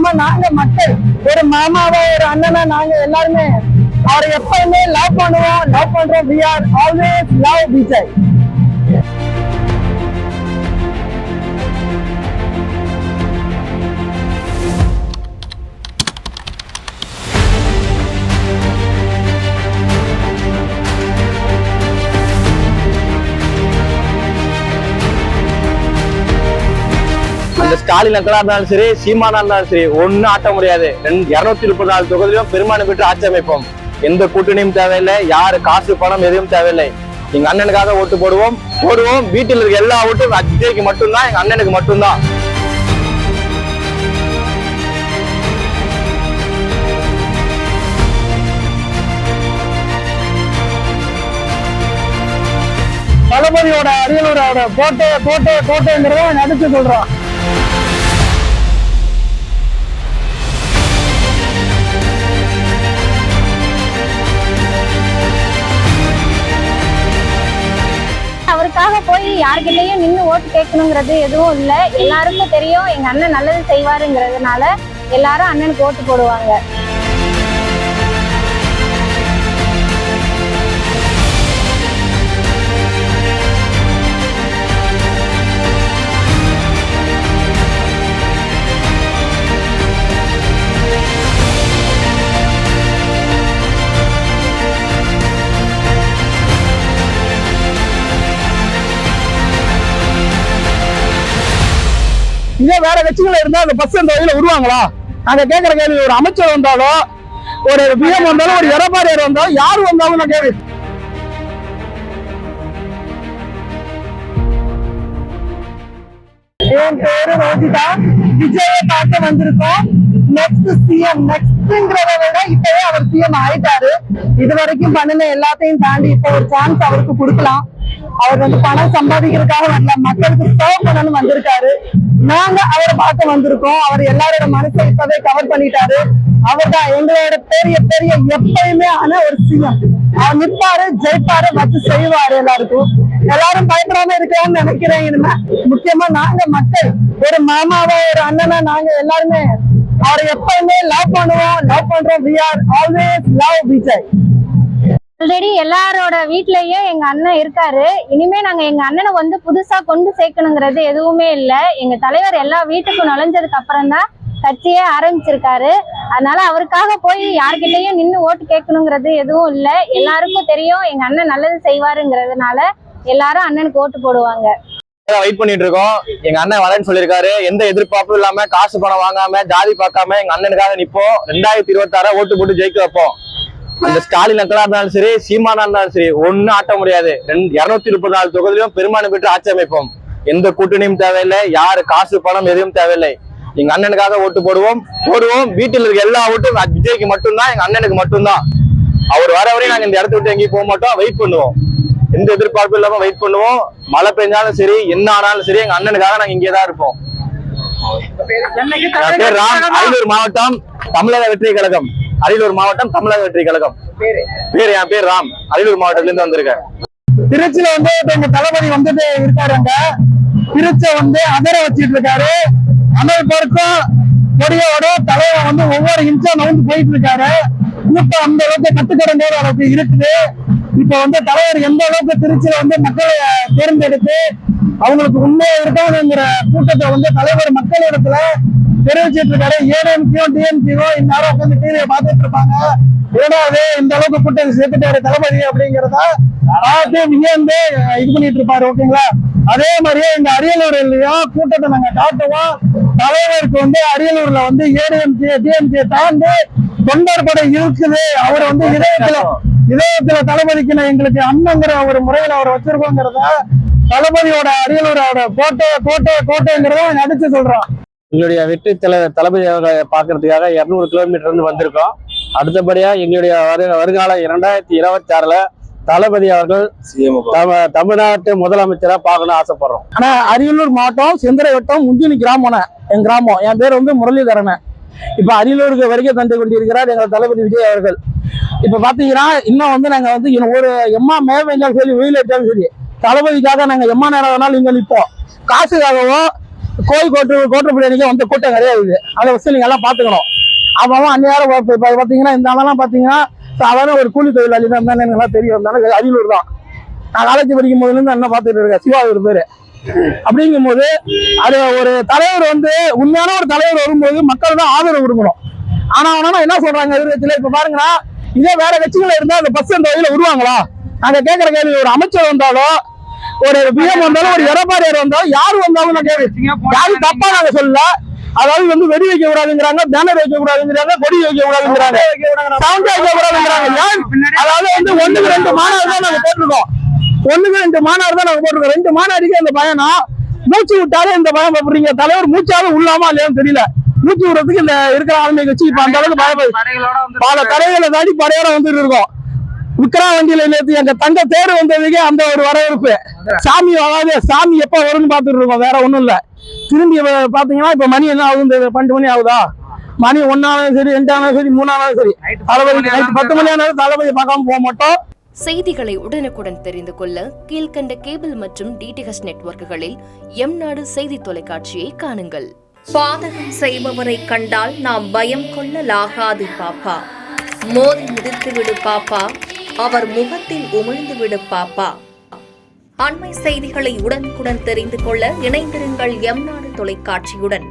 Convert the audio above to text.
முக்கியமா நாங்க மக்கள் ஒரு மாமாவோ ஒரு அண்ணனா நாங்க எல்லாருமே அவரை எப்பயுமே லவ் பண்ணுவோம், லவ் பண்றோம். we are always love Vijay. இந்த ஸ்டாலின் அக்கலா இருந்தாலும் சரி, சீமானா இருந்தாலும் சரி, ஒன்னும் ஆட்ட முடியாது. 234 தொகுதியிலும் பெரும்பான்மை பெற்று ஆட்சி அமைப்போம். எந்த கூட்டணியும் தேவையில்லை, யாரு காசு பணம் எதுவும் தேவையில்லை. எங்க அண்ணனுக்காக ஓட்டு போடுவோம். வீட்டில் இருக்க எல்லா ஓட்டும் விஜய்க்கு மட்டும்தான், எங்க அண்ணனுக்கு மட்டும்தான். தளபதியோட அரியலூரோட கோட்டைங்கிறத நடிச்சு சொல்றோம். அவருக்காக போய் யார்கிட்டயும் நின்று ஓட்டு கேட்கணுங்கிறது எதுவும் இல்லை. எல்லாருக்கும் தெரியும் எங்க அண்ணன் நல்லது செய்வாருங்கிறதுனால எல்லாரும் அண்ணனுக்கு ஓட்டு போடுவாங்க. இதே வேற கட்சிகள் இருந்தா அந்த பஸ் அந்த வழியில விடுவாங்களா? நாங்க கேட்கிற கேள்வி, ஒரு அமைச்சர் வந்தாலும், ஒரு பிஎம் வந்தாலும், ஒரு எடப்பாடியார் வந்தாலும், யாரு வந்தாலும் நான் கேள்வி. என் பேரு ரோஜிதா. விஜயை பார்க்க வந்திருக்கோம். நெக்ஸ்ட் சிஎம், நெக்ஸ்ட்ங்கிறத விட இப்பவே அவர் சிஎம் ஆயிட்டாரு. இது வரைக்கும் பண்ணின எல்லாத்தையும் தாண்டி இப்ப ஒரு சான்ஸ் அவருக்கு கொடுக்கலாம். அவர் பணம் சம்பாதிக்கிறதுக்காக வரல, மக்களுக்கு சர்வ் பண்ணணும்னு வந்திருக்காரு. நாங்க அவரை பார்க்க வந்திருக்கோம். அவர் எல்லாரோட மனசை இப்பவே கவர் பண்ணிட்டாரு. அவர் தான் எங்களோட பெரிய பெரிய எப்பயுமே ஆன ஒரு சிஎம். அவர் நிற்பாரு, ஜெயிப்பாரு, வச்சு செய்வாரு. எல்லாரும் பயப்படாம இருக்கலாம்னு நினைக்கிறேன். இனிமே முக்கியமா நாங்க மக்கள் ஒரு மாமாவோ ஒரு அண்ணனா நாங்க எல்லாருமே அவரை எப்பயுமே லவ் பண்ணுவோம், லவ் பண்றோம். we are always love Vijay. Already எல்லாரோட வீட்லயும் எங்க அண்ணன் இருக்காரு. இனிமே நாங்க எங்க அண்ணனை புதுசா கொண்டு சேர்க்கணுங்கிறது எதுவுமே இல்லை. எங்க தலைவர் எல்லா வீட்டுக்கும் நுழைஞ்சதுக்கு அப்புறம் தான் கட்சியே ஆரம்பிச்சிருக்காரு. அதனால அவருக்காக போய் யார்கிட்டயும் நின்று ஓட்டு கேட்கணுங்கிறது எதுவும் இல்லை. எல்லாருக்கும் தெரியும் எங்க அண்ணன் நல்லது செய்வாருங்கிறதுனால எல்லாரும் அண்ணனுக்கு ஓட்டு போடுவாங்க. வெயிட் பண்ணிட்டு இருக்கோம். எங்க அண்ணன் வரேன்னு சொல்லியிருக்காரு. எந்த எதிர்பார்ப்பும் இல்லாம, காசு பணம் வாங்காம, ஜாதி பார்க்காம எங்க அண்ணனுக்காக நிப்போம். 2026 ஓட்டு போட்டு ஜெயிக்க வைப்போம். அந்த ஸ்டாலின் அக்கலா இருந்தாலும் சரி, சீமானா இருந்தாலும் சரி, ஒன்னும் ஆட்ட முடியாது. 234 தொகுதியிலும் பெரும்பான்மை பெற்று ஆட்சி அமைப்போம். எந்த கூட்டணியும் தேவையில்லை, யாரு காசு பணம் எதுவும் தேவையில்லை. எங்க அண்ணனுக்காக ஓட்டு போடுவோம். வீட்டில் இருக்க எல்லா ஓட்டும் விஜய்க்கு மட்டும்தான், எங்க அண்ணனுக்கு மட்டும்தான். அவர் வர வரையும் நாங்க இந்த இடத்த விட்டு எங்கேயும் போக மாட்டோம். வெயிட் பண்ணுவோம். எந்த எதிர்பார்ப்பும் இல்லாம வெயிட் பண்ணுவோம். மழை பெஞ்சாலும் சரி, என்ன ஆனாலும் சரி, எங்க அண்ணனுக்காக நாங்க இங்கேதான் இருப்போம். என் பேர் ராம், அரியலூர் மாவட்டம் தமிழக வெற்றி கழகம். அரியலூர் மாவட்டம் தமிழக வெற்றி கழகம். என் பேர் ராம், அரியலூர் மாவட்டத்துல இருந்து வந்திருக்கேன். திருச்சியில எங்க தளபதி இருக்காரு. திருச்சி அதர வச்சிட்டு இருக்காரு. அமைப்பருக்கும் கொடியோட தலைவர் ஒவ்வொரு இன்ச்சா நவுந்து போயிட்டு இருக்காரு. கூட்டம் அந்த அளவுக்கு கட்டுக்கடங்க அளவுக்கு இருக்குது. இப்ப தலைவர் எந்த அளவுக்கு திருச்சியில மக்களை தேர்ந்தெடுத்து அவங்களுக்கு உண்மையா இருக்காங்கிற கூட்டத்தை தலைவர் மக்களிடத்துல தெரிவிச்சிட்டு இருக்காரு. ஏடிஎம்கேயும் டிஎம்கேயும் இந்நேரம் உட்காந்து டிவியை பார்த்துட்டு இருப்பாங்க. இரண்டாவது இந்த அளவுக்கு கூட்டம் சேர்த்துட்டாரு தளபதி அப்படிங்கிறத பார்த்து வியந்து இது பண்ணிட்டு இருப்பாரு. ஓகேங்களா? அதே மாதிரியே இந்த அரியலூர்லயும் கூட்டத்தை நாங்க காட்டுவோம். தலைவருக்கு அரியலூர்ல ஏடிஎம்கே டிஎம்கே தாண்டி தொண்டர் படை இருக்குது. அவர் இதயத்துல தளபதிக்கு எங்களுக்கு அண்ணங்கிற ஒரு முறையில அவர் வச்சிருக்கோங்கிறத தளபதியோட அரியலூரோட கோட்டைங்கிறத நடிச்சு சொல்றோம். எங்களுடைய வெற்றி தலைவர் தளபதி அவர்களை பார்க்கறதுக்காக 200 கிலோமீட்டர் இருந்து வந்திருக்கோம். அடுத்தபடியா எங்களுடைய வருங்கால 2026 தளபதி அவர்கள் தமிழ்நாட்டு முதலமைச்சரா பார்க்கணும்னு ஆசைப்படுறோம். ஆனா அரியலூர் மாவட்டம் செந்துரை வட்டம் முந்தினி கிராமம் என் கிராமம். என் பேர் முரளிதரன். இப்ப அரியலூருக்கு வருகை தந்து கொண்டிருக்கிறார் எங்கள் தளபதி விஜய் அவர்கள். இப்ப பாத்தீங்கன்னா இன்னும் நாங்க ஒரு எம்மா மேவெஞ்சாலும் சரி, வெயில் அடிச்சாலும் சரி, தளபதிக்காக நாங்க எம்மா நேரம் வேணாலும் இங்க நிற்போம். காசுக்காகவோ கோயில் கோட்டப்படி அன்னைக்கு வந்த கூட்டம் கிடையாது. அதை வச்சு நீங்க எல்லாம் பாத்துக்கணும். அவன் அந்நேரம் பாத்தீங்கன்னா இந்த ஆளெல்லாம் பாத்தீங்கன்னா சாதாரண ஒரு கூலி தொழிலாளி தான் இருந்தானே எனக்கு எல்லாம் தெரியும். இருந்தாலும் அரியலூர் தான். நான் காலேஜ் படிக்கும் போதுல இருந்து அண்ணன் பாத்துட்டு இருக்கேன். சிவா ஒரு பேரு. அப்படிங்கும் போது அது ஒரு தலைவர் வந்து உண்மையான ஒரு தலைவர் வரும்போது மக்கள் தான் ஆதரவு கொடுக்கணும். ஆனா என்ன சொல்றாங்க எதிர்கட்சியில இப்ப பாருங்கன்னா, இதே வேற கட்சிகள் இருந்தா அந்த பஸ் அந்த வகையில விடுவாங்களா? நாங்க கேட்கிற கேள்வி, ஒரு அமைச்சர் வந்தாலும் ஒரு பிஎம் வந்தாலும் ஒரு எடப்பாடியார் வந்தாலும் யாரு வந்தாலும் நான் கேட்கிறேன், யாரும் தப்பா நாங்க சொல்லல. அதாவது வந்து வெடி வைக்க கூடாதுங்கிறாங்க, பேனர் வைக்க கூடாதுங்கிறாங்க, கொடி வைக்க கூடாதுங்கிறாங்க, சவுண்ட் வைக்க கூடாதுங்கிறாங்க. அதாவது வந்து 1-2 மாநாடு தான் நாங்க போட்டிருக்கோம். 1-2 மாநாடு தான் நாங்க போட்டிருக்கோம். 2 மாநாடுக்கு அந்த பயனா மூச்சு விட்டாலே இந்த பயம் அப்படிங்க. தலைவர் மூச்சாவது உள்ளாமா இல்லையான்னு தெரியல. மூச்சு விடுறதுக்கு இந்த இருக்கிற ஆளுமை கட்சி இப்ப அந்த அளவுக்கு பயப்படுது. பல தடைகளை தாண்டி படையோட வந்துட்டு இருக்கோம். விக்ரா வண்டியில நேற்று எங்க தங்க தேர் வந்ததுக்கே அந்த ஒரு வரவேற்பு. சாமி அதாவது சாமி எப்ப வரும்னு பாத்துட்டு இருக்கோம், வேற ஒண்ணும் இல்ல. திரும்பி பாத்தீங்கன்னா இப்ப மணி என்ன ஆகுது, 12 மணி ஆகுதா? மணி 1 ஆனாலும் சரி, 2 ஆனாலும் சரி, 3 ஆனாலும் சரி, தளபதி நைட்டு 10 மணி ஆனாலும் தளபதி பார்க்காம போக மாட்டோம். செய்திகளை உடனுக்குடன் தெரிந்து கொள்ள கீழ்கண்ட கேபிள் மற்றும் டிடிஹெச் நெட்வொர்க்குகளில் எம்நாடு செய்தி தொலைக்காட்சியை காணுங்கள். பாதகம் செய்பவரை கண்டால் நாம் பயம் கொள்ளலாகாது பாப்பா. மோதி மிதித்து விடு பாப்பா, அவர் முகத்தில் உமிழ்ந்து விடு பாப்பா. அண்மை செய்திகளை உடனுக்குடன் தெரிந்து கொள்ள இணைந்திருங்கள் எம்நாடு தொலைக்காட்சியுடன்.